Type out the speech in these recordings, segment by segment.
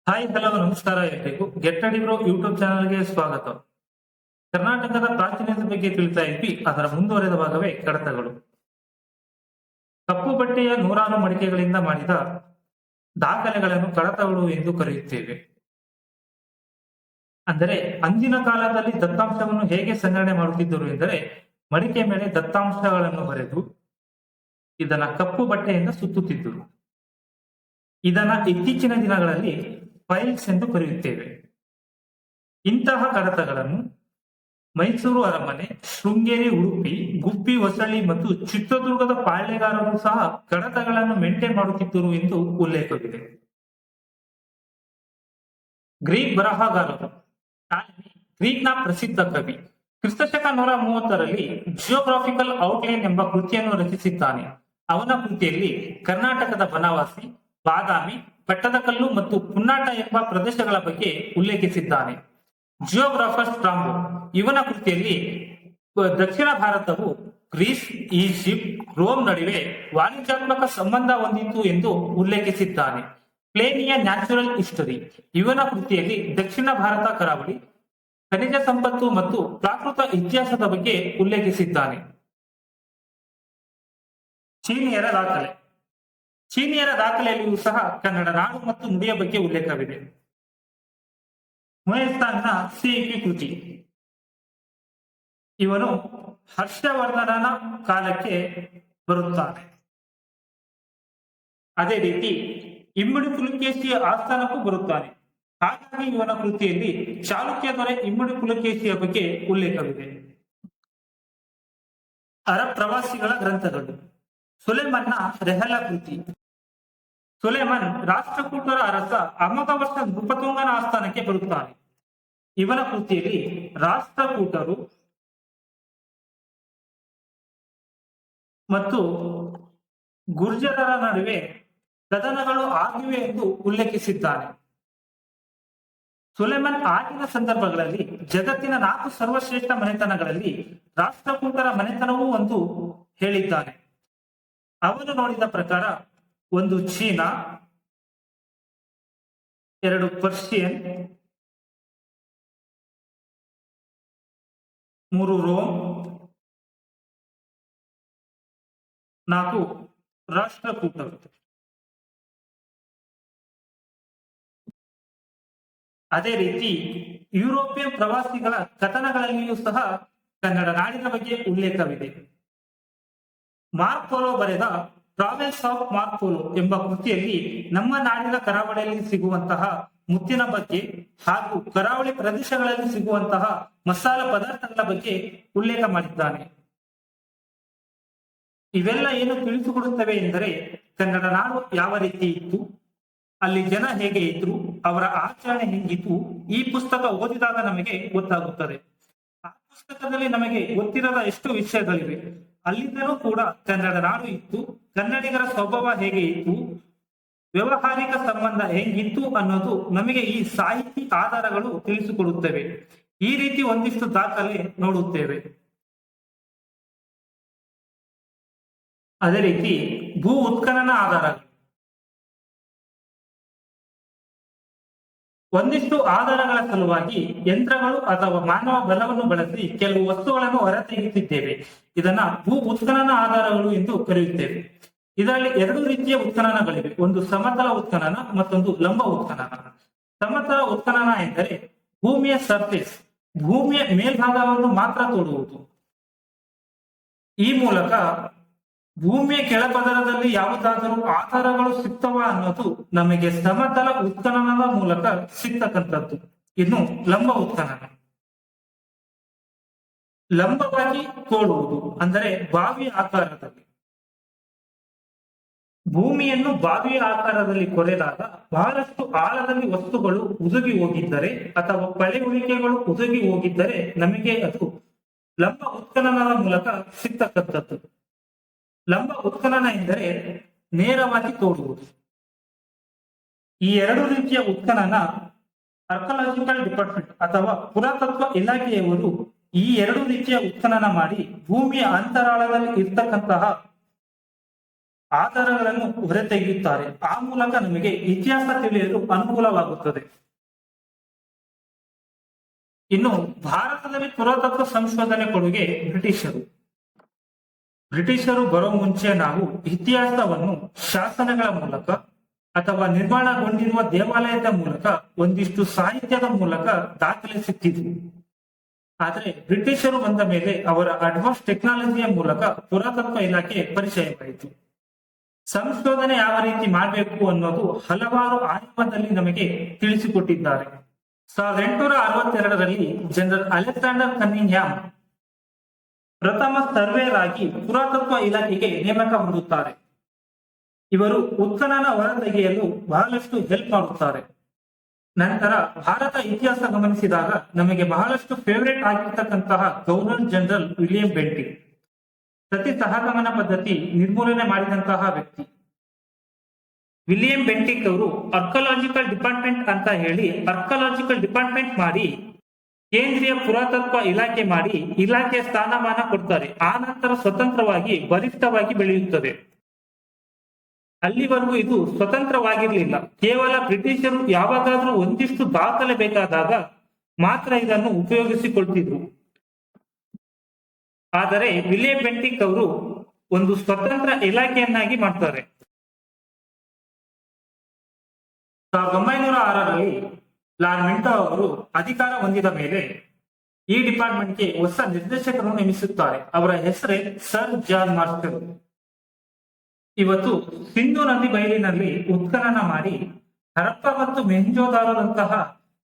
Hi hello ನಮಸ್ಕಾರ ಎಲ್ರಿಗೂ get ready bro YouTube ಚಾನಲ್ಗೆ ಸ್ವಾಗತ. ಕರ್ನಾಟಕದ ಪ್ರಾಚೀನತೆ ಬಗ್ಗೆ ತಿಳಿತಾ ಇದ್ವಿ, ಅದರ ಮುಂದುವರೆದ ಭಾಗವೇ ಕಡತಗಳು. ಕಪ್ಪು ಬಟ್ಟೆಯ ನೂರಾರು ಮಡಿಕೆಗಳಿಂದ ಮಾಡಿದ ದಾಖಲೆಗಳನ್ನು ಕಡತಗಳು ಎಂದು ಕರೆಯುತ್ತೇವೆ. ಅಂದರೆ ಅಂದಿನ ಕಾಲದಲ್ಲಿ ದತ್ತಾಂಶವನ್ನು ಹೇಗೆ ಸಂಗ್ರಹಣೆ ಮಾಡುತ್ತಿದ್ದರು ಎಂದರೆ, ಮಡಿಕೆ ಮೇಲೆ ದತ್ತಾಂಶಗಳನ್ನು ಬರೆದು ಇದನ್ನ ಕಪ್ಪು ಬಟ್ಟೆಯಿಂದ ಸುತ್ತುತ್ತಿದ್ದರು. ಇದನ್ನ ಇತ್ತೀಚಿನ ದಿನಗಳಲ್ಲಿ ಫೈಲ್ಸ್ ಎಂದು ಕರೆಯುತ್ತೇವೆ. ಇಂತಹ ಕಡತಗಳನ್ನು ಮೈಸೂರು ಅರಮನೆ, ಶೃಂಗೇರಿ, ಉಡುಪಿ, ಗುಬ್ಬಿ, ಹೊಸಳ್ಳಿ ಮತ್ತು ಚಿತ್ರದುರ್ಗದ ಪಾಳ್ಯಗಾರರು ಸಹ ಕಡತಗಳನ್ನು ಮೇಂಟೈನ್ ಮಾಡುತ್ತಿದ್ದರು ಎಂದು ಉಲ್ಲೇಖವಿದೆ. ಗ್ರೀಕ್ ಬರಹಗಾರರು ಗ್ರೀಕ್ನ ಪ್ರಸಿದ್ಧ ಕವಿ ಕ್ರಿಸ್ತಶಕ 130ರಲ್ಲಿ ಜಿಯೋಗ್ರಾಫಿಕಲ್ ಔಟ್ಲೈನ್ ಎಂಬ ಕೃತಿಯನ್ನು ರಚಿಸಿದ್ದಾನೆ. ಅವನ ಕೃತಿಯಲ್ಲಿ ಕರ್ನಾಟಕದ ಬನವಾಸಿ, ಬಾದಾಮಿ, ಪಟ್ಟದಕಲ್ಲು ಮತ್ತು ಪುನ್ನಾಟ ಎಂಬ ಪ್ರದೇಶಗಳ ಬಗ್ಗೆ ಉಲ್ಲೇಖಿಸಿದ್ದಾನೆ. ಜಿಯೋಗ್ರಾಫರ್ ಸ್ಟ್ರಾಂಬೋ ಇವನ ಕೃತಿಯಲ್ಲಿ ದಕ್ಷಿಣ ಭಾರತವು ಗ್ರೀಸ್, ಈಜಿಪ್ಟ್, ರೋಮ್ ನಡುವೆ ವಾಣಿಜ್ಯಾತ್ಮಕ ಸಂಬಂಧ ಹೊಂದಿತ್ತು ಎಂದು ಉಲ್ಲೇಖಿಸಿದ್ದಾನೆ. ಪ್ಲೇನಿಯ ನ್ಯಾಚುರಲ್ ಹಿಸ್ಟರಿ ಇವನ ಕೃತಿಯಲ್ಲಿ ದಕ್ಷಿಣ ಭಾರತ ಕರಾವಳಿ, ಖನಿಜ ಸಂಪತ್ತು ಮತ್ತು ಪ್ರಾಕೃತ ಇತಿಹಾಸದ ಬಗ್ಗೆ ಉಲ್ಲೇಖಿಸಿದ್ದಾನೆ. ಚೀನಿಯರ ದಾಖಲೆ ಚೀನಿಯರ ದಾಖಲೆಯಲ್ಲಿಯೂ ಸಹ ಕನ್ನಡ ನಾಡು ಮತ್ತು ನುಡಿಯ ಬಗ್ಗೆ ಉಲ್ಲೇಖವಿದೆ. ಮುಯಸ್ತಾನ್ನ ಸಿಇಪಿ ಕೃತಿ ಇವನು ಹರ್ಷವರ್ಧನನ ಕಾಲಕ್ಕೆ ಬರುತ್ತಾನೆ. ಅದೇ ರೀತಿ ಇಮ್ಮಡಿ ಪುಲಕೇಶಿಯ ಆಸ್ಥಾನಕ್ಕೂ ಬರುತ್ತಾನೆ. ಹಾಗಾಗಿ ಇವನ ಕೃತಿಯಲ್ಲಿ ಚಾಲುಕ್ಯ ದೊರೆ ಇಮ್ಮಡಿ ಪುಲಕೇಶಿಯ ಬಗ್ಗೆ ಉಲ್ಲೇಖವಿದೆ. ಅರಬ್ ಪ್ರವಾಸಿಗಳ ಗ್ರಂಥಗಳು ಸುಲೇಮನ್ನ ರೆಹಲ ಕೃತಿ. ಸುಲೇಮನ್ ರಾಷ್ಟ್ರಕೂಟರ ಅರಸ ಅಮೋಘವರ್ಷ ನೃಪತುಂಗನ ಆಸ್ಥಾನಕ್ಕೆ ಬರುತ್ತಾನೆ. ಇವನ ಕೃತಿಯಲ್ಲಿ ರಾಷ್ಟ್ರಕೂಟರು ಮತ್ತು ಗುರ್ಜರರ ನಡುವೆ ಕದನಗಳು ಆಗಿವೆ ಎಂದು ಉಲ್ಲೇಖಿಸಿದ್ದಾನೆ. ಸುಲೇಮನ್ ಆಗಿನ ಸಂದರ್ಭಗಳಲ್ಲಿ ಜಗತ್ತಿನ 4 ಸರ್ವಶ್ರೇಷ್ಠ ಮನೆತನಗಳಲ್ಲಿ ರಾಷ್ಟ್ರಕೂಟರ ಮನೆತನವೂ ಒಂದು ಹೇಳಿದ್ದಾನೆ. ಅವನು ನೋಡಿದ ಪ್ರಕಾರ 1 ಚೀನಾ, 2 ಪರ್ಷಿಯನ್, 3 ರೋಮ್, 4 ರಾಷ್ಟ್ರಕೂಟರು. ಅದೇ ರೀತಿ ಯುರೋಪಿಯನ್ ಪ್ರವಾಸಿಗಳ ಕಥನಗಳಲ್ಲಿಯೂ ಸಹ ಕನ್ನಡ ನಾಡಿನ ಬಗ್ಗೆ ಉಲ್ಲೇಖವಿದೆ. ಮಾರ್ಕ್ ಪೋಲೋ ಬರೆದ ಟ್ರಾವೆಲ್ಸ್ ಆಫ್ ಮಾರ್ಕ್ ಪೋಲೋ ಎಂಬ ಕೃತಿಯಲ್ಲಿ ನಮ್ಮ ನಾಡಿನ ಕರಾವಳಿಯಲ್ಲಿ ಸಿಗುವಂತಹ ಮುತ್ತಿನ ಬಗ್ಗೆ ಹಾಗೂ ಕರಾವಳಿ ಪ್ರದೇಶಗಳಲ್ಲಿ ಸಿಗುವಂತಹ ಮಸಾಲ ಪದಾರ್ಥಗಳ ಬಗ್ಗೆ ಉಲ್ಲೇಖ ಮಾಡಿದ್ದಾನೆ. ಇವೆಲ್ಲ ಏನು ತಿಳಿಸಿಕೊಡುತ್ತವೆ ಎಂದರೆ, ಕನ್ನಡ ನಾಡು ಯಾವ ರೀತಿ ಇತ್ತು, ಅಲ್ಲಿ ಜನ ಹೇಗೆ ಇದ್ರು, ಅವರ ಆಚರಣೆ ಹೆಂಗಿತ್ತು, ಈ ಪುಸ್ತಕ ಓದಿದಾಗ ನಮಗೆ ಗೊತ್ತಾಗುತ್ತದೆ. ಆ ಪುಸ್ತಕದಲ್ಲಿ ನಮಗೆ ಗೊತ್ತಿರದ ಎಷ್ಟು ವಿಷಯಗಳಿವೆ. ಅಲ್ಲಿಂದಲೂ ಕೂಡ ಕನ್ನಡ ನಾಡು ಇತ್ತು, ಕನ್ನಡಿಗರ ಸ್ವಭಾವ ಹೇಗೆ ಇತ್ತು, ವ್ಯವಹಾರಿಕ ಸಂಬಂಧ ಹೆಂಗಿತ್ತು ಅನ್ನೋದು ನಮಗೆ ಈ ಸಾಹಿತಿ ಆಧಾರಗಳು ತಿಳಿಸಿಕೊಡುತ್ತವೆ. ಈ ರೀತಿ ಒಂದಿಷ್ಟು ದಾಖಲೆ ನೋಡುತ್ತೇವೆ. ಅದೇ ರೀತಿ ಭೂ ಉತ್ಖನನ ಆಧಾರಗಳು. ಒಂದಿಷ್ಟು ಆಧಾರಗಳ ಸಲುವಾಗಿ ಯಂತ್ರಗಳು ಅಥವಾ ಮಾನವ ಬಲವನ್ನು ಬಳಸಿ ಕೆಲವು ವಸ್ತುಗಳನ್ನು ಹೊರತೆಗೆಯುತ್ತಿದ್ದೇವೆ. ಇದನ್ನ ಭೂ ಉತ್ಖನನ ಆಧಾರಗಳು ಎಂದು ಕರೆಯುತ್ತೇವೆ. ಇದರಲ್ಲಿ 2 ರೀತಿಯ ಉತ್ಖನನಗಳಿವೆ. ಒಂದು ಸಮತಲ ಉತ್ಖನನ, ಮತ್ತೊಂದು ಲಂಬ ಉತ್ಖನನ. ಸಮತಲ ಉತ್ಖನನ ಎಂದರೆ ಭೂಮಿಯ ಸರ್ಫೇಸ್, ಭೂಮಿಯ ಮೇಲ್ಭಾಗವನ್ನು ಮಾತ್ರ ತೋಡುವುದು. ಈ ಮೂಲಕ ಭೂಮಿಯ ಕೆಳಪದರದಲ್ಲಿ ಯಾವುದಾದರೂ ಆಧಾರಗಳು ಸಿಗ್ತವ ಅನ್ನೋದು ನಮಗೆ ಸಮತಲ ಉತ್ಖನನದ ಮೂಲಕ ಸಿಗ್ತಕ್ಕಂಥದ್ದು. ಇನ್ನು ಲಂಬ ಉತ್ಖನನ, ಲಂಬವಾಗಿ ತೋಡುವುದು ಅಂದರೆ ಬಾವಿಯ ಆಕಾರದಲ್ಲಿ. ಭೂಮಿಯನ್ನು ಬಾವಿಯ ಆಕಾರದಲ್ಲಿ ಕೊರೆದಾಗ ಬಹಳಷ್ಟು ಆಳದಲ್ಲಿ ವಸ್ತುಗಳು ಉದುಗಿ ಹೋಗಿದ್ದರೆ ಅಥವಾ ಪಳೆಯುಳಿಕೆಗಳು ಉದುಗಿ ಹೋಗಿದ್ದರೆ ನಮಗೆ ಅದು ಲಂಬ ಉತ್ಖನನದ ಮೂಲಕ ಸಿಗ್ತಕ್ಕಂಥದ್ದು. ಲಂಬ ಉತ್ಖನನ ಎಂದರೆ ನೇರವಾಗಿ ತೋಡುವುದು. ಈ 2 ರೀತಿಯ ಉತ್ಖನನ ಆರ್ಕಿಯಾಲಜಿಕಲ್ ಡಿಪಾರ್ಟ್ಮೆಂಟ್ ಅಥವಾ ಪುರಾತತ್ವ ಇಲಾಖೆಯವರು ಈ 2 ರೀತಿಯ ಉತ್ಖನನ ಮಾಡಿ ಭೂಮಿಯ ಅಂತರಾಳದಲ್ಲಿ ಇರ್ತಕ್ಕಂತಹ ಆಧಾರಗಳನ್ನು ಹೊರತೆಗೆಯುತ್ತಾರೆ. ಆ ಮೂಲಕ ನಮಗೆ ಇತಿಹಾಸ ತಿಳಿಯಲು ಅನುಕೂಲವಾಗುತ್ತದೆ. ಇನ್ನು ಭಾರತದಲ್ಲಿ ಪುರಾತತ್ವ ಸಂಶೋಧನೆ ಕೊಡುಗೆ ಬ್ರಿಟಿಷರು ಬರೋ ಮುಂಚೆ ನಾವು ಇತಿಹಾಸವನ್ನು ಶಾಸನಗಳ ಮೂಲಕ ಅಥವಾ ನಿರ್ಮಾಣಗೊಂಡಿರುವ ದೇವಾಲಯದ ಮೂಲಕ ಒಂದಿಷ್ಟು ಸಾಹಿತ್ಯದ ಮೂಲಕ ದಾಖಲಿಸುತ್ತಿದ್ವಿ. ಆದರೆ ಬ್ರಿಟಿಷರು ಬಂದ ಮೇಲೆ ಅವರ ಅಡ್ವಾನ್ಸ್ ಟೆಕ್ನಾಲಜಿಯ ಮೂಲಕ ಪುರಾತತ್ವ ಇಲಾಖೆ ಪರಿಚಯವಾಯಿತು. ಸಂಶೋಧನೆ ಯಾವ ರೀತಿ ಮಾಡಬೇಕು ಅನ್ನೋದು ಹಲವಾರು ಆಯಾಮದಲ್ಲಿ ನಮಗೆ ತಿಳಿಸಿಕೊಟ್ಟಿದ್ದಾರೆ. 1862ರಲ್ಲಿ ಜನರಲ್ ಅಲೆಕ್ಸಾಂಡರ್ ಕನ್ನಿಂಗ್ಹ್ಯಾಮ್ ಪ್ರಥಮ ಸರ್ವೇಯರ್ ಆಗಿ ಪುರಾತತ್ವ ಇಲಾಖೆಗೆ ನೇಮಕ ಹೊಂದುತ್ತಾರೆ. ಇವರು ಉತ್ಖನನ ಹೊರತೆಗೆಯಲು ಬಹಳಷ್ಟು ಹೆಲ್ಪ್ ಮಾಡುತ್ತಾರೆ. ನಂತರ ಭಾರತ ಇತಿಹಾಸ ಗಮನಿಸಿದಾಗ ನಮಗೆ ಬಹಳಷ್ಟು ಫೇವರೇಟ್ ಆಗಿರ್ತಕ್ಕಂತಹ ಗವರ್ನರ್ ಜನರಲ್ ವಿಲಿಯಂ ಬೆಂಟಿಕ್, ಸತಿ ಸಹಗಮನ ಪದ್ಧತಿ ನಿರ್ಮೂಲನೆ ಮಾಡಿದಂತಹ ವ್ಯಕ್ತಿ. ವಿಲಿಯಂ ಬೆಂಟಿಕ್ ಅವರು ಆರ್ಕಿಯಾಲಜಿಕಲ್ ಡಿಪಾರ್ಟ್ಮೆಂಟ್ ಅಂತ ಹೇಳಿ ಆರ್ಕಿಯಾಲಜಿಕಲ್ ಡಿಪಾರ್ಟ್ಮೆಂಟ್ ಮಾಡಿ ಕೇಂದ್ರೀಯ ಪುರಾತತ್ವ ಇಲಾಖೆ ಮಾಡಿ ಇಲಾಖೆ ಸ್ಥಾನಮಾನ ಕೊಡ್ತಾರೆ. ಆ ನಂತರ ಸ್ವತಂತ್ರವಾಗಿ ಬಲಿಷ್ಠವಾಗಿ ಬೆಳೆಯುತ್ತದೆ. ಅಲ್ಲಿವರೆಗೂ ಇದು ಸ್ವತಂತ್ರವಾಗಿರಲಿಲ್ಲ. ಕೇವಲ ಬ್ರಿಟಿಷರು ಯಾವಾಗಾದ್ರೂ ಒಂದಿಷ್ಟು ದಾಖಲೆ ಬೇಕಾದಾಗ ಮಾತ್ರ ಇದನ್ನು ಉಪಯೋಗಿಸಿಕೊಳ್ತಿದ್ರು. ಆದರೆ ವಿಲಿಯಂ ಬೆಂಟಿಕ್ ಅವರು ಒಂದು ಸ್ವತಂತ್ರ ಇಲಾಖೆಯನ್ನಾಗಿ ಮಾಡ್ತಾರೆ. 1906ರಲ್ಲಿ ಲಾರ್ಡ್ ಮಿಂಟೋ ಅವರು ಅಧಿಕಾರ ಹೊಂದಿದ ಮೇಲೆ ಈ ಡಿಪಾರ್ಟ್ಮೆಂಟ್ಗೆ ಹೊಸ ನಿರ್ದೇಶಕರನ್ನು ನೇಮಿಸುತ್ತಾರೆ. ಅವರ ಹೆಸರೇ ಸರ್ ಜಾನ್ ಮಾರ್ಷಲ್. ಇವತ್ತು ಸಿಂಧೂ ನದಿ ಬಯಲಿನಲ್ಲಿ ಉತ್ಖನನ ಮಾಡಿ ಹರಪ್ಪ ಮತ್ತು ಮೊಹೆಂಜೋದಾರೋದಂತಹ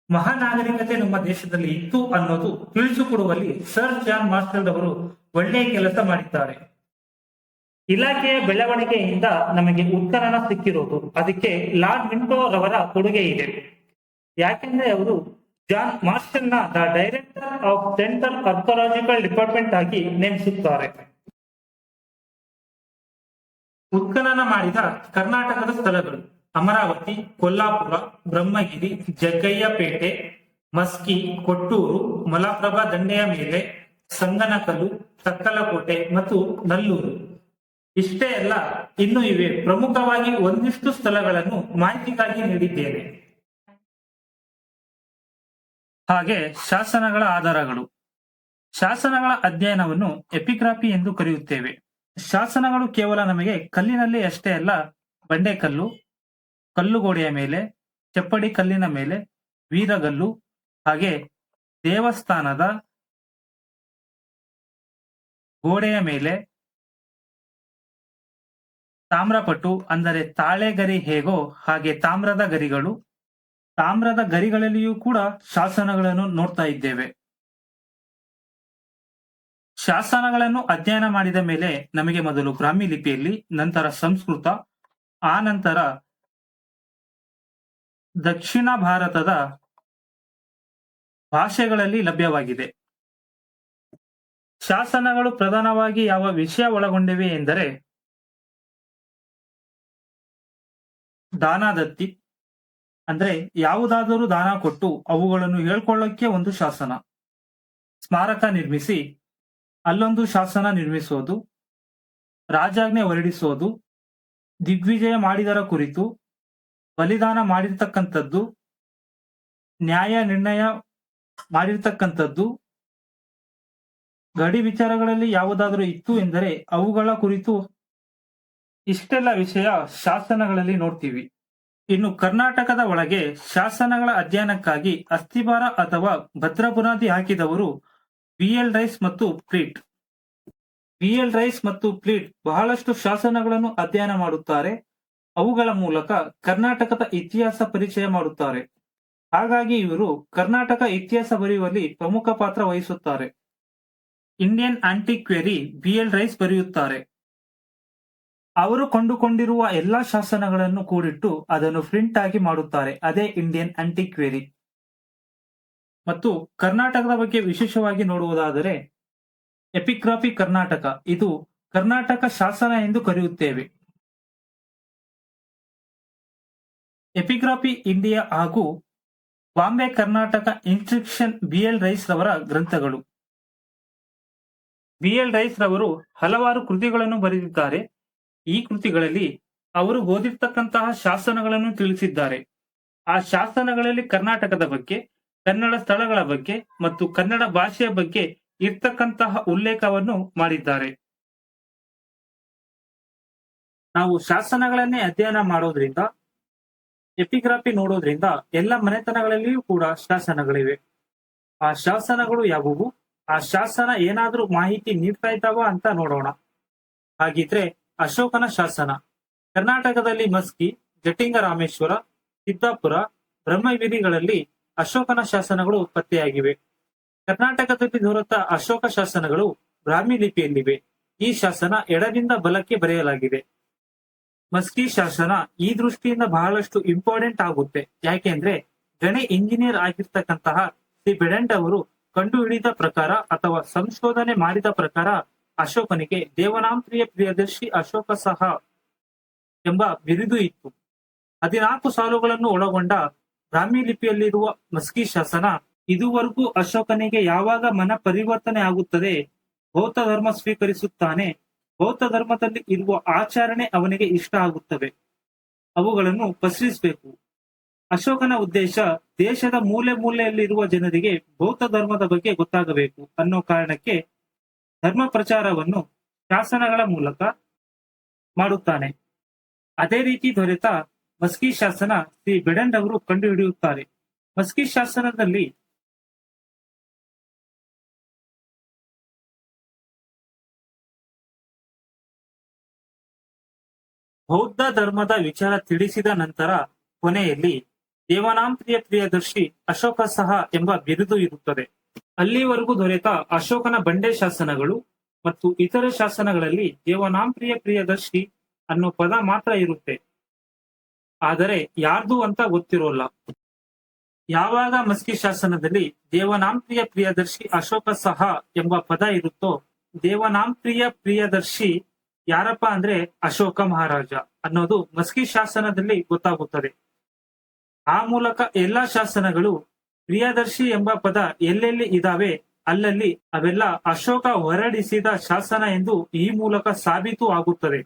ಮಹಾನಾಗರಿಕತೆ ನಮ್ಮ ದೇಶದಲ್ಲಿ ಇತ್ತು ಅನ್ನೋದು ತಿಳಿಸಿಕೊಡುವಲ್ಲಿ ಸರ್ ಜಾನ್ ಮಾರ್ಷಲ್ ಅವರು ಒಳ್ಳೆಯ ಕೆಲಸ ಮಾಡಿದ್ದಾರೆ. ಇಲಾಖೆಯ ಬೆಳವಣಿಗೆಯಿಂದ ನಮಗೆ ಉತ್ಖನನ ಸಿಕ್ಕಿರೋದು, ಅದಕ್ಕೆ ಲಾರ್ಡ್ ಮಿಂಟೋ ರವರ ಕೊಡುಗೆ ಇದೆ. ಯಾಕೆಂದ್ರೆ ಅವರು ಜಾನ್ ಮಾರ್ಷಲ್ ನ director of central archaeological department ಆಗಿ ನೇಮಿಸುತ್ತಾರೆ. ಉತ್ಖನನ ಮಾಡಿದ ಕರ್ನಾಟಕದ ಸ್ಥಳಗಳು: ಅಮರಾವತಿ, ಕೊಲ್ಲಾಪುರ, ಬ್ರಹ್ಮಗಿರಿ, ಜಗ್ಗಯ್ಯಪೇಟೆ, ಮಸ್ಕಿ, ಕೊಟ್ಟೂರು, ಮಲಪ್ರಭಾ ದಂಡೆಯ ಮೇಲೆ, ಸಂಗನಕಲ್ಲು, ತಕ್ಕಲಕೋಟೆ ಮತ್ತು ನಲ್ಲೂರು. ಇಷ್ಟೇ ಅಲ್ಲ, ಇನ್ನು ಇವೆ. ಪ್ರಮುಖವಾಗಿ ಒಂದಿಷ್ಟು ಸ್ಥಳಗಳನ್ನು ಮಾಹಿತಿಗಾಗಿ ನೀಡಿದ್ದೇನೆ. ಹಾಗೆ ಶಾಸನಗಳ ಆಧಾರಗಳು. ಶಾಸನಗಳ ಅಧ್ಯಯನವನ್ನು ಎಪಿಗ್ರಾಫಿ ಎಂದು ಕರೆಯುತ್ತೇವೆ. ಶಾಸನಗಳು ಕೇವಲ ನಮಗೆ ಕಲ್ಲಿನಲ್ಲಿ ಅಷ್ಟೇ ಅಲ್ಲ, ಬಂಡೆಕಲ್ಲು, ಕಲ್ಲುಗೋಡೆಯ ಮೇಲೆ, ಚಪ್ಪಡಿ ಕಲ್ಲಿನ ಮೇಲೆ, ವೀರಗಲ್ಲು, ಹಾಗೆ ದೇವಸ್ಥಾನದ ಗೋಡೆಯ ಮೇಲೆ, ತಾಮ್ರಪಟು ಅಂದರೆ ತಾಳೆಗರಿ ಹೇಗೋ ಹಾಗೆ ತಾಮ್ರದ ಗರಿಗಳು, ತಾಮ್ರದ ಗರಿಗಳಲ್ಲಿಯೂ ಕೂಡ ಶಾಸನಗಳನ್ನು ನೋಡ್ತಾ ಇದ್ದೇವೆ. ಶಾಸನಗಳನ್ನು ಅಧ್ಯಯನ ಮಾಡಿದ ಮೇಲೆ ನಮಗೆ ಮೊದಲು ಬ್ರಾಹ್ಮಿ ಲಿಪಿಯಲ್ಲಿ, ನಂತರ ಸಂಸ್ಕೃತ, ಆ ನಂತರ ದಕ್ಷಿಣ ಭಾರತದ ಭಾಷೆಗಳಲ್ಲಿ ಲಭ್ಯವಾಗಿದೆ. ಶಾಸನಗಳು ಪ್ರಧಾನವಾಗಿ ಯಾವ ವಿಷಯ ಒಳಗೊಂಡಿವೆ ಎಂದರೆ ದಾನದತ್ತಿ, ಅಂದ್ರೆ ಯಾವುದಾದರೂ ದಾನ ಕೊಟ್ಟು ಅವುಗಳನ್ನು ಹೇಳ್ಕೊಳ್ಳೋಕೆ ಒಂದು ಶಾಸನ, ಸ್ಮಾರಕ ನಿರ್ಮಿಸಿ ಅಲ್ಲೊಂದು ಶಾಸನ ನಿರ್ಮಿಸೋದು, ರಾಜಾಜ್ಞೆ ಹೊರಡಿಸೋದು, ದಿಗ್ವಿಜಯ ಮಾಡಿದರ ಕುರಿತು, ಬಲಿದಾನ ಮಾಡಿರ್ತಕ್ಕಂಥದ್ದು, ನ್ಯಾಯ ನಿರ್ಣಯ ಮಾಡಿರ್ತಕ್ಕಂಥದ್ದು, ಗಡಿ ವಿಚಾರಗಳಲ್ಲಿ ಯಾವುದಾದರೂ ಇತ್ತು ಎಂದರೆ ಅವುಗಳ ಕುರಿತು, ಇಷ್ಟೆಲ್ಲ ವಿಷಯ ಶಾಸನಗಳಲ್ಲಿ ನೋಡ್ತೀವಿ. ಇನ್ನು ಕರ್ನಾಟಕದ ಒಳಗೆ ಶಾಸನಗಳ ಅಧ್ಯಯನಕ್ಕಾಗಿ ಅಸ್ಥಿಭಾರ ಅಥವಾ ಭದ್ರ ಬುನಾದಿ ಹಾಕಿದವರು BL ರೈಸ್ ಮತ್ತು ಪ್ಲೀಟ್. BL ರೈಸ್ ಮತ್ತು ಪ್ಲೀಟ್ ಬಹಳಷ್ಟು ಶಾಸನಗಳನ್ನು ಅಧ್ಯಯನ ಮಾಡುತ್ತಾರೆ. ಅವುಗಳ ಮೂಲಕ ಕರ್ನಾಟಕದ ಇತಿಹಾಸ ಪರಿಚಯ ಮಾಡುತ್ತಾರೆ. ಹಾಗಾಗಿ ಇವರು ಕರ್ನಾಟಕ ಇತಿಹಾಸ ಬರೆಯುವಲ್ಲಿ ಪ್ರಮುಖ ಪಾತ್ರ ವಹಿಸುತ್ತಾರೆ. ಇಂಡಿಯನ್ ಆಂಟಿಕ್ವೇರಿ BL ರೈಸ್ ಬರೆಯುತ್ತಾರೆ. ಅವರು ಕೊಂಡುಕೊಂಡಿರುವ ಎಲ್ಲಾ ಶಾಸನಗಳನ್ನು ಕೂಡಿಟ್ಟು ಅದನ್ನು ಪ್ರಿಂಟ್ ಆಗಿ ಮಾಡುತ್ತಾರೆ. ಅದೇ ಇಂಡಿಯನ್ ಆಂಟಿಕ್ವೇರಿ. ಮತ್ತು ಕರ್ನಾಟಕದ ಬಗ್ಗೆ ವಿಶೇಷವಾಗಿ ನೋಡುವುದಾದರೆ ಎಪಿಗ್ರಾಫಿ ಕರ್ನಾಟಕ, ಇದು ಕರ್ನಾಟಕ ಶಾಸನ ಎಂದು ಕರೆಯುತ್ತೇವೆ. ಎಪಿಗ್ರಾಫಿ ಇಂಡಿಯಾ ಹಾಗೂ Bombay Karnataka inscription BL Rice ರವರ ಗ್ರಂಥಗಳು. BL ರೈಸ್ ರವರು ಹಲವಾರು ಕೃತಿಗಳನ್ನು ಬರೆದಿದ್ದಾರೆ. ಈ ಕೃತಿಗಳಲ್ಲಿ ಅವರು ಓದಿರ್ತಕ್ಕಂತಹ ಶಾಸನಗಳನ್ನು ತಿಳಿಸಿದ್ದಾರೆ. ಆ ಶಾಸನಗಳಲ್ಲಿ ಕರ್ನಾಟಕದ ಬಗ್ಗೆ, ಕನ್ನಡ ಸ್ಥಳಗಳ ಬಗ್ಗೆ ಮತ್ತು ಕನ್ನಡ ಭಾಷೆಯ ಬಗ್ಗೆ ಇರ್ತಕ್ಕಂತಹ ಉಲ್ಲೇಖವನ್ನು ಮಾಡಿದ್ದಾರೆ. ನಾವು ಶಾಸನಗಳನ್ನೇ ಅಧ್ಯಯನ ಮಾಡೋದ್ರಿಂದ, ಎಪಿಗ್ರಾಫಿ ನೋಡೋದ್ರಿಂದ ಎಲ್ಲ ಮನೆತನಗಳಲ್ಲಿಯೂ ಕೂಡ ಶಾಸನಗಳಿವೆ. ಆ ಶಾಸನಗಳು ಯಾವುವು, ಆ ಶಾಸನ ಏನಾದ್ರೂ ಮಾಹಿತಿ ನೀಡ್ತಾ ಇದ್ದಾವ ಅಂತ ನೋಡೋಣ. ಹಾಗಿದ್ರೆ ಅಶೋಕನ ಶಾಸನ. ಕರ್ನಾಟಕದಲ್ಲಿ ಮಸ್ಕಿ, ಜಟಿಂಗ ರಾಮೇಶ್ವರ, ಸಿದ್ದಾಪುರ, ಬ್ರಹ್ಮಗಿರಿಗಳಲ್ಲಿ ಅಶೋಕನ ಶಾಸನಗಳು ಪತ್ತೆಯಾಗಿವೆ. ಕರ್ನಾಟಕದಲ್ಲಿ ದೊರೆತ ಅಶೋಕ ಶಾಸನಗಳು ಬ್ರಾಹ್ಮಿ ಲಿಪಿಯಲ್ಲಿವೆ. ಈ ಶಾಸನ ಎಡದಿಂದ ಬಲಕ್ಕೆ ಬರೆಯಲಾಗಿದೆ. ಮಸ್ಕಿ ಶಾಸನ ಈ ದೃಷ್ಟಿಯಿಂದ ಬಹಳಷ್ಟು ಇಂಪಾರ್ಟೆಂಟ್ ಆಗುತ್ತೆ. ಯಾಕೆಂದ್ರೆ ಗಣಿ ಇಂಜಿನಿಯರ್ ಆಗಿರ್ತಕ್ಕಂತಹ ಶ್ರೀ ಬೆಡೆಂಟ್ ಅವರು ಕಂಡು ಹಿಡಿದ ಪ್ರಕಾರ ಅಥವಾ ಸಂಶೋಧನೆ ಮಾಡಿದ ಪ್ರಕಾರ ಅಶೋಕನಿಗೆ ದೇವನಾಂಪ್ರಿಯ ಪ್ರಿಯದರ್ಶಿ ಅಶೋಕ ಸಹ ಎಂಬ ಬಿರುದು ಇತ್ತು. 14 ಸಾಲುಗಳನ್ನು ಒಳಗೊಂಡ ಬ್ರಾಹ್ಮಿ ಲಿಪಿಯಲ್ಲಿರುವ ಮಸ್ಕಿ ಶಾಸನ ಇದುವರೆಗೂ ಅಶೋಕನಿಗೆ ಯಾವಾಗ ಮನ ಪರಿವರ್ತನೆ ಆಗುತ್ತದೆ, ಬೌದ್ಧ ಧರ್ಮ ಸ್ವೀಕರಿಸುತ್ತಾನೆ, ಬೌದ್ಧ ಧರ್ಮದಲ್ಲಿ ಇರುವ ಆಚರಣೆ ಅವನಿಗೆ ಇಷ್ಟ ಆಗುತ್ತವೆ, ಅವುಗಳನ್ನು ಪ್ರಶ್ನಿಸಬೇಕು. ಅಶೋಕನ ಉದ್ದೇಶ ದೇಶದ ಮೂಲೆ ಮೂಲೆಯಲ್ಲಿರುವ ಜನರಿಗೆ ಬೌದ್ಧ ಧರ್ಮದ ಬಗ್ಗೆ ಗೊತ್ತಾಗಬೇಕು ಅನ್ನೋ ಕಾರಣಕ್ಕೆ ಧರ್ಮ ಪ್ರಚಾರವನ್ನು ಶಾಸನಗಳ ಮೂಲಕ ಮಾಡುತ್ತಾನೆ. ಅದೇ ರೀತಿ ದೊರೆತ ಮಸ್ಕಿ ಶಾಸನ ಶ್ರೀ ಬೆಡೆಂಟ್ ಅವರು ಕಂಡುಹಿಡಿಯುತ್ತಾರೆ. ಮಸ್ಕಿ ಶಾಸನದಲ್ಲಿ ಬೌದ್ಧ ಧರ್ಮದ ವಿಚಾರ ತಿಳಿಸಿದ ನಂತರ ಕೊನೆಯಲ್ಲಿ ದೇವನಾಂಪ್ರಿಯ ಪ್ರಿಯದರ್ಶಿ ಅಶೋಕ ಸಹ ಎಂಬ ಬಿರುದು ಇರುತ್ತದೆ. ಅಲ್ಲಿವರೆಗೂ ದೊರೆತ ಅಶೋಕನ ಬಂಡೆ ಶಾಸನಗಳು ಮತ್ತು ಇತರ ಶಾಸನಗಳಲ್ಲಿ ದೇವನಾಂಪ್ರಿಯ ಪ್ರಿಯದರ್ಶಿ ಅನ್ನೋ ಪದ ಮಾತ್ರ ಇರುತ್ತೆ. ಆದರೆ ಯಾರ್ದು ಅಂತ ಗೊತ್ತಿರೋಲ್ಲ. ಯಾವಾಗ ಮಸ್ಕಿ ಶಾಸನದಲ್ಲಿ ದೇವನಾಂಪ್ರಿಯ ಪ್ರಿಯದರ್ಶಿ ಅಶೋಕ ಸಹ ಎಂಬ ಪದ ಇರುತ್ತೋ, ದೇವನಾಂಪ್ರಿಯ ಪ್ರಿಯದರ್ಶಿ ಯಾರಪ್ಪ ಅಂದ್ರೆ ಅಶೋಕ ಮಹಾರಾಜ ಅನ್ನೋದು ಮಸ್ಕಿ ಶಾಸನದಲ್ಲಿ ಗೊತ್ತಾಗುತ್ತದೆ. ಆ ಮೂಲಕ ಎಲ್ಲಾ ಶಾಸನಗಳು ಪ್ರಿಯದರ್ಶಿ ಎಂಬ ಪದ ಎಲ್ಲೆಲ್ಲಿ ಇದಾವೆ ಅಲ್ಲಲ್ಲಿ ಅವೆಲ್ಲ ಅಶೋಕ ಹೊರಡಿಸಿದ ಶಾಸನ ಎಂದು ಈ ಮೂಲಕ ಸಾಬೀತು ಆಗುತ್ತದೆ.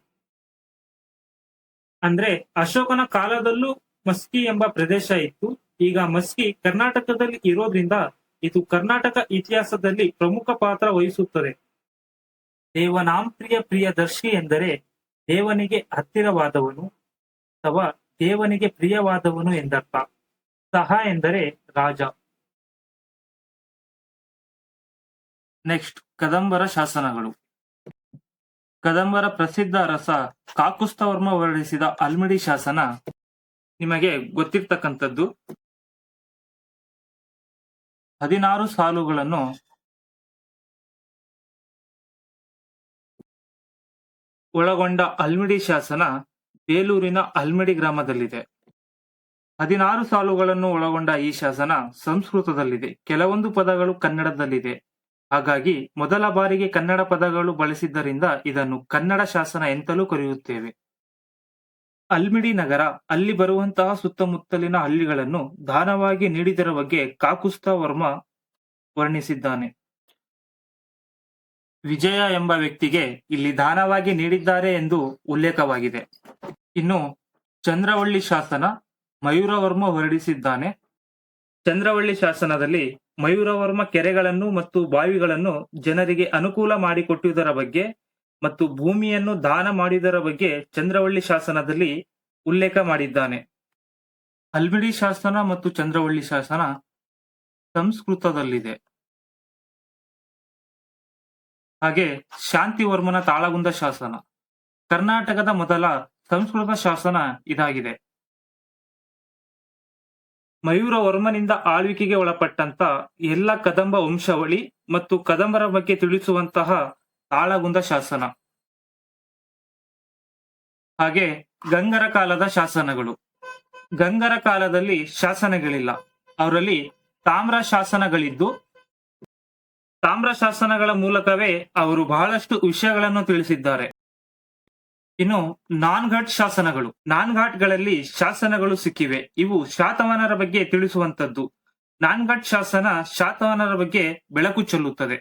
ಅಂದ್ರೆ ಅಶೋಕನ ಕಾಲದಲ್ಲೂ ಮಸ್ಕಿ ಎಂಬ ಪ್ರದೇಶ ಇತ್ತು. ಈಗ ಮಸ್ಕಿ ಕರ್ನಾಟಕದಲ್ಲಿ ಇರೋದ್ರಿಂದ ಇದು ಕರ್ನಾಟಕ ಇತಿಹಾಸದಲ್ಲಿ ಪ್ರಮುಖ ಪಾತ್ರ ವಹಿಸುತ್ತದೆ. ದೇವನಾಂಪ್ರಿಯ ಪ್ರಿಯದರ್ಶಿ ಎಂದರೆ ದೇವನಿಗೆ ಹತ್ತಿರವಾದವನು ಅಥವಾ ದೇವನಿಗೆ ಪ್ರಿಯವಾದವನು ಎಂದರ್ಥ. ಸಹ ಎಂದರೆ ರಾಜ. ನೆಕ್ಸ್ಟ್, ಕದಂಬರ ಶಾಸನಗಳು. ಕದಂಬರ ಪ್ರಸಿದ್ಧ ಅರಸ ಕಾಕುಸ್ಥವರ್ಮ ಹೊರಡಿಸಿದ ಅಲ್ಮಿಡಿ ಶಾಸನ ನಿಮಗೆ ಗೊತ್ತಿರ್ತಕ್ಕಂಥದ್ದು. 16 ಸಾಲುಗಳನ್ನು ಒಳಗೊಂಡ ಅಲ್ಮಿಡಿ ಶಾಸನ ಬೇಲೂರಿನ ಅಲ್ಮಿಡಿ ಗ್ರಾಮದಲ್ಲಿದೆ. 16 ಸಾಲುಗಳನ್ನು ಒಳಗೊಂಡ ಈ ಶಾಸನ ಸಂಸ್ಕೃತದಲ್ಲಿದೆ. ಕೆಲವೊಂದು ಪದಗಳು ಕನ್ನಡದಲ್ಲಿದೆ. ಹಾಗಾಗಿ ಮೊದಲ ಬಾರಿಗೆ ಕನ್ನಡ ಪದಗಳು ಬಳಸಿದ್ದರಿಂದ ಇದನ್ನು ಕನ್ನಡ ಶಾಸನ ಎಂತಲೂ ಕರೆಯುತ್ತೇವೆ. ಅಲ್ಮಿಡಿ ನಗರ, ಅಲ್ಲಿ ಬರುವಂತಹ ಸುತ್ತಮುತ್ತಲಿನ ಹಳ್ಳಿಗಳನ್ನು ದಾನವಾಗಿ ನೀಡಿದರ ಬಗ್ಗೆ ಕಾಕುಸ್ಥ ವರ್ಮ ವರ್ಣಿಸಿದ್ದಾನೆ. ವಿಜಯ ಎಂಬ ವ್ಯಕ್ತಿಗೆ ಇಲ್ಲಿ ದಾನವಾಗಿ ನೀಡಿದ್ದಾರೆ ಎಂದು ಉಲ್ಲೇಖವಾಗಿದೆ. ಇನ್ನು ಚಂದ್ರವಳ್ಳಿ ಶಾಸನ ಮಯೂರವರ್ಮ ಹೊರಡಿಸಿದ್ದಾನೆ. ಚಂದ್ರವಳ್ಳಿ ಶಾಸನದಲ್ಲಿ ಮಯೂರವರ್ಮ ಕೆರೆಗಳನ್ನು ಮತ್ತು ಬಾವಿಗಳನ್ನು ಜನರಿಗೆ ಅನುಕೂಲ ಮಾಡಿಕೊಟ್ಟುದರ ಬಗ್ಗೆ ಮತ್ತು ಭೂಮಿಯನ್ನು ದಾನ ಮಾಡಿದರ ಬಗ್ಗೆ ಚಂದ್ರವಳ್ಳಿ ಶಾಸನದಲ್ಲಿ ಉಲ್ಲೇಖ ಮಾಡಿದ್ದಾನೆ. ಅಲ್ಮಿಡಿ ಶಾಸನ ಮತ್ತು ಚಂದ್ರವಳ್ಳಿ ಶಾಸನ ಸಂಸ್ಕೃತದಲ್ಲಿದೆ. ಹಾಗೆ ಶಾಂತಿವರ್ಮನ ತಾಳಗುಂದ ಶಾಸನ ಕರ್ನಾಟಕದ ಮೊದಲ ಸಂಸ್ಕೃತ ಶಾಸನ ಇದಾಗಿದೆ. ಮಯೂರವರ್ಮನಿಂದ ಆಳ್ವಿಕೆಗೆ ಒಳಪಟ್ಟಂತ ಎಲ್ಲ ಕದಂಬ ವಂಶಾವಳಿ ಮತ್ತು ಕದಂಬರ ಬಗ್ಗೆ ತಿಳಿಸುವಂತಹ ತಾಳಗುಂದ ಶಾಸನ. ಹಾಗೆ ಗಂಗರ ಕಾಲದ ಶಾಸನಗಳು. ಗಂಗರ ಕಾಲದಲ್ಲಿ ಶಾಸನಗಳಿಲ್ಲ, ಅವರಲ್ಲಿ ತಾಮ್ರ ಶಾಸನಗಳಿದ್ದು ತಾಮ್ರ ಶಾಸನಗಳ ಮೂಲಕವೇ ಅವರು ಬಹಳಷ್ಟು ವಿಷಯಗಳನ್ನು ತಿಳಿಸಿದ್ದಾರೆ. ಇನ್ನು ನಾನ್ಘಾಟ್ ಶಾಸನಗಳು. ನಾನ್ಘಾಟ್ಗಳಲ್ಲಿ ಶಾಸನಗಳು ಸಿಕ್ಕಿವೆ. ಇವು ಶಾತವಾಹನರ ಬಗ್ಗೆ ತಿಳಿಸುವಂತದ್ದು. ನಾನ್ಘಾಟ್ ಶಾಸನ ಶಾತವಾಹನರ ಬಗ್ಗೆ ಬೆಳಕು ಚೆಲ್ಲುತ್ತದೆ.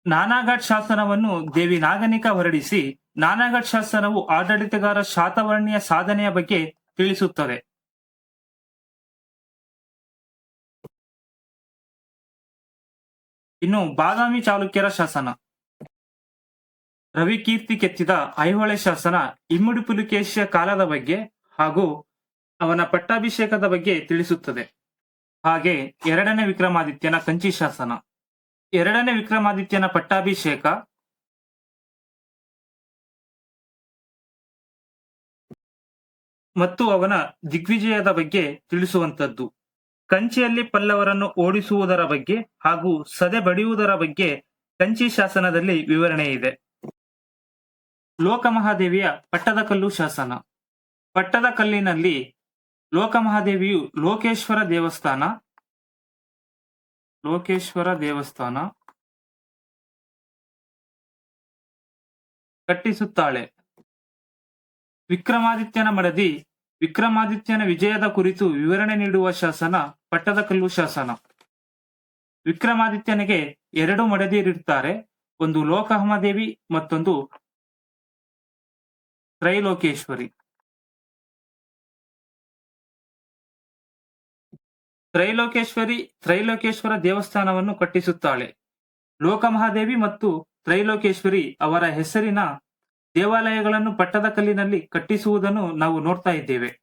ನಾನಾಘಾಟ್ ಶಾಸನವನ್ನು ದೇವಿ ನಾಗನಿಕ ಹೊರಡಿಸಿ ನಾನಾಘಾಟ್ ಶಾಸನವು ಆಡಳಿತಗಾರ ಶಾತವರ್ಣಿಯ ಸಾಧನೆಯ ಬಗ್ಗೆ ತಿಳಿಸುತ್ತದೆ. ಇನ್ನು ಬಾದಾಮಿ ಚಾಲುಕ್ಯರ ಶಾಸನ. ರವಿಕೀರ್ತಿ ಕೆತ್ತಿದ ಐಹೊಳೆ ಶಾಸನ ಇಮ್ಮಡಿ ಪುಲಿಕೇಶಿಯ ಕಾಲದ ಬಗ್ಗೆ ಹಾಗೂ ಅವನ ಪಟ್ಟಾಭಿಷೇಕದ ಬಗ್ಗೆ ತಿಳಿಸುತ್ತದೆ. ಹಾಗೆ ಎರಡನೇ ವಿಕ್ರಮಾದಿತ್ಯನ ಕಂಚಿ ಶಾಸನ. ಎರಡನೇ ವಿಕ್ರಮಾದಿತ್ಯನ ಪಟ್ಟಾಭಿಷೇಕ ಮತ್ತು ಅವನ ದಿಗ್ವಿಜಯದ ಬಗ್ಗೆ ತಿಳಿಸುವಂತದ್ದು. ಕಂಚಿಯಲ್ಲಿ ಪಲ್ಲವರನ್ನು ಓಡಿಸುವುದರ ಬಗ್ಗೆ ಹಾಗೂ ಸದೆ ಬಡಿಯುವುದರ ಬಗ್ಗೆ ಕಂಚಿ ಶಾಸನದಲ್ಲಿ ವಿವರಣೆ ಇದೆ. ಲೋಕಮಹಾದೇವಿಯ ಪಟ್ಟದಕಲ್ಲು ಶಾಸನ. ಪಟ್ಟದಕಲ್ಲಿನಲ್ಲಿ ಲೋಕಮಹಾದೇವಿಯು ಲೋಕೇಶ್ವರ ದೇವಸ್ಥಾನ ಕಟ್ಟಿಸುತ್ತಾಳೆ. ವಿಕ್ರಮಾದಿತ್ಯನ ಮಡದಿ ವಿಕ್ರಮಾದಿತ್ಯನ ವಿಜಯದ ಕುರಿತು ವಿವರಣೆ ನೀಡುವ ಶಾಸನ ಪಟ್ಟದಕಲ್ಲು ಶಾಸನ. ವಿಕ್ರಮಾದಿತ್ಯನಿಗೆ ಎರಡು ಮಡದಿಯರಿರುತ್ತಾರೆ, ಒಂದು ಲೋಕಮಹಾದೇವಿ ಮತ್ತೊಂದು ತ್ರೈಲೋಕೇಶ್ವರಿ. ತ್ರೈಲೋಕೇಶ್ವರ ದೇವಸ್ಥಾನವನ್ನು ಕಟ್ಟಿಸುತ್ತಾಳೆ. ಲೋಕಮಹಾದೇವಿ ಮತ್ತು ತ್ರೈಲೋಕೇಶ್ವರಿ ಅವರ ಹೆಸರಿನ ದೇವಾಲಯಗಳನ್ನು ಪಟ್ಟದಕಲ್ಲಿನಲ್ಲಿ ಕಟ್ಟಿಸುವುದನ್ನು ನಾವು ನೋಡ್ತಾ ಇದ್ದೇವೆ.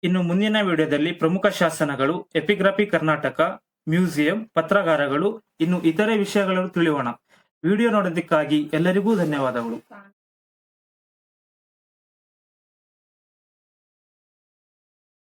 ಇನ್ನು ಮುಂದಿನ ವಿಡಿಯೋದಲ್ಲಿ ಪ್ರಮುಖ ಶಾಸನಗಳು, ಎಪಿಗ್ರಫಿ ಕರ್ನಾಟಕ, ಮ್ಯೂಸಿಯಂ, ಪತ್ರಗಾರಗಳು, ಇನ್ನು ಇತರೆ ವಿಷಯಗಳನ್ನು ತಿಳಿಯೋಣ. ವಿಡಿಯೋ ನೋಡೋದಕ್ಕಾಗಿ ಎಲ್ಲರಿಗೂ ಧನ್ಯವಾದಗಳು.